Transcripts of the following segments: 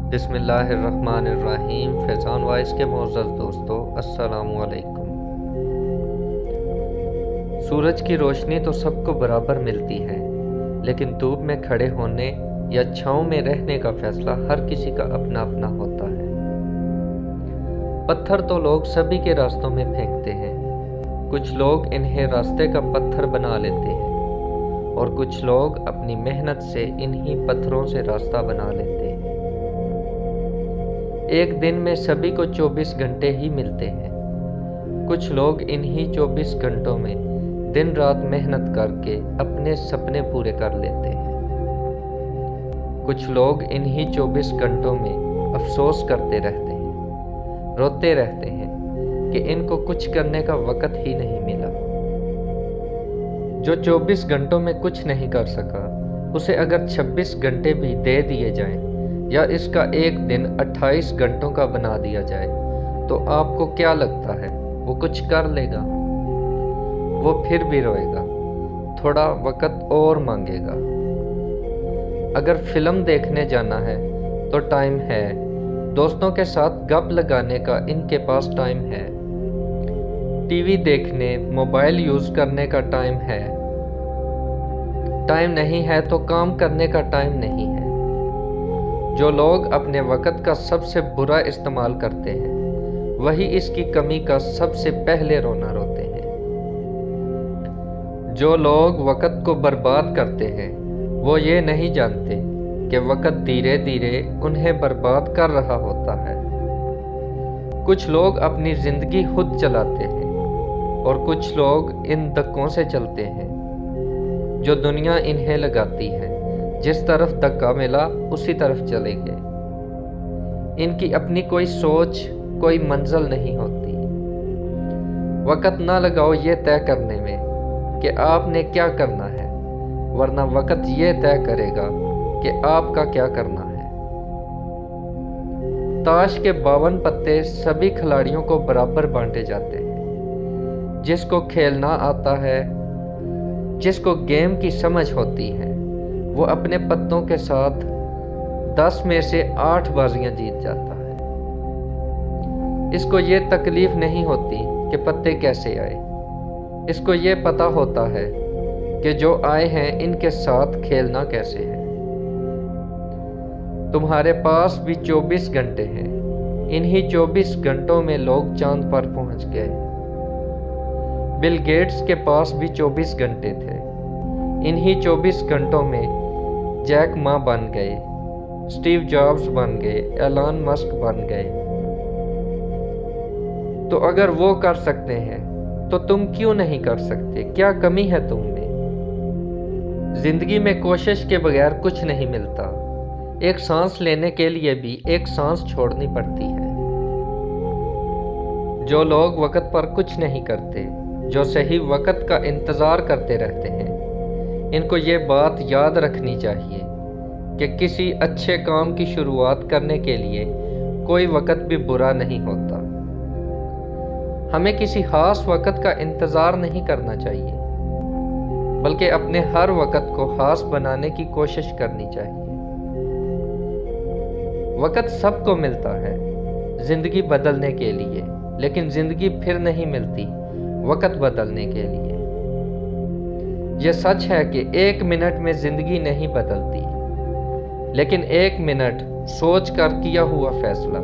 बिस्मिल्लाहिर्रहमानिर्रहीम। फैज़ान वॉइस के मोअज़्ज़ज़ दोस्तों, अस्सलामु अलैकुम। सूरज की रोशनी तो सबको बराबर मिलती है, लेकिन धूप में खड़े होने या छाँव में रहने का फ़ैसला हर किसी का अपना अपना होता है। पत्थर तो लोग सभी के रास्तों में फेंकते हैं। कुछ लोग इन्हें रास्ते का पत्थर बना लेते हैं और कुछ लोग अपनी मेहनत से इन्हीं पत्थरों से रास्ता बना लेते हैं। एक दिन में सभी को 24 घंटे ही मिलते हैं। कुछ लोग इन्हीं 24 घंटों में दिन रात मेहनत करके अपने सपने पूरे कर लेते हैं। कुछ लोग इन्हीं 24 घंटों में अफसोस करते रहते हैं, रोते रहते हैं कि इनको कुछ करने का वक़्त ही नहीं मिला। जो 24 घंटों में कुछ नहीं कर सका, उसे अगर 26 घंटे भी दे दिए जाएं या इसका एक दिन 28 घंटों का बना दिया जाए, तो आपको क्या लगता है वो कुछ कर लेगा? वो फिर भी रोएगा, थोड़ा वक़्त और मांगेगा। अगर फिल्म देखने जाना है तो टाइम है, दोस्तों के साथ गप लगाने का इनके पास टाइम है, टीवी देखने, मोबाइल यूज़ करने का टाइम है। टाइम नहीं है तो काम करने का टाइम नहीं है। जो लोग अपने वक़्त का सबसे बुरा इस्तेमाल करते हैं, वही इसकी कमी का सबसे पहले रोना रोते हैं। जो लोग वक़्त को बर्बाद करते हैं, वो ये नहीं जानते कि वक़्त धीरे धीरे उन्हें बर्बाद कर रहा होता है। कुछ लोग अपनी ज़िंदगी खुद चलाते हैं और कुछ लोग इन धक्कों से चलते हैं जो दुनिया इन्हें लगाती है। जिस तरफ धक्का मिला उसी तरफ चलेंगे। इनकी अपनी कोई सोच, कोई मंजिल नहीं होती। वक़्त ना लगाओ ये तय करने में कि आपने क्या करना है, वरना वक़्त ये तय करेगा कि आपका क्या करना है। ताश के 52 पत्ते सभी खिलाड़ियों को बराबर बांटे जाते हैं। जिसको खेलना आता है, जिसको गेम की समझ होती है, वो अपने पत्तों के साथ 10 में से 8 बाजियां जीत जाता है। इसको ये तकलीफ नहीं होती कि पत्ते कैसे आए। इसको ये पता होता है कि जो आए हैं इनके साथ खेलना कैसे है। तुम्हारे पास भी 24 घंटे हैं। इन्हीं 24 घंटों में लोग चांद पर पहुंच गए। बिल गेट्स के पास भी 24 घंटे थे। इन्हीं 24 घंटों में जैक मा बन गए, स्टीव जॉब्स बन गए, एलन मस्क बन गए। तो अगर वो कर सकते हैं तो तुम क्यों नहीं कर सकते? क्या कमी है तुम में? जिंदगी में कोशिश के बगैर कुछ नहीं मिलता। एक सांस लेने के लिए भी एक सांस छोड़नी पड़ती है। जो लोग वक़्त पर कुछ नहीं करते, जो सही वक़्त का इंतज़ार करते रहते हैं, इनको ये बात याद रखनी चाहिए कि किसी अच्छे काम की शुरुआत करने के लिए कोई वक़्त भी बुरा नहीं होता। हमें किसी ख़ास वक़्त का इंतज़ार नहीं करना चाहिए, बल्कि अपने हर वक़्त को ख़ास बनाने की कोशिश करनी चाहिए। वक़्त सबको मिलता है ज़िंदगी बदलने के लिए, लेकिन ज़िंदगी फिर नहीं मिलती वक़्त बदलने के लिए। यह सच है कि 1 मिनट में ज़िंदगी नहीं बदलती, लेकिन 1 मिनट सोच कर किया हुआ फैसला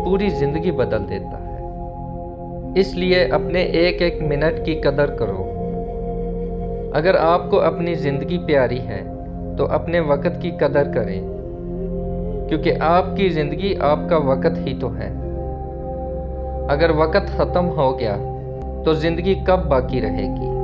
पूरी ज़िंदगी बदल देता है। इसलिए अपने एक एक मिनट की कदर करो। अगर आपको अपनी ज़िंदगी प्यारी है तो अपने वक़्त की कदर करें, क्योंकि आपकी ज़िंदगी आपका वक़्त ही तो है। अगर वक़्त ख़त्म हो गया तो ज़िंदगी कब बाकी रहेगी?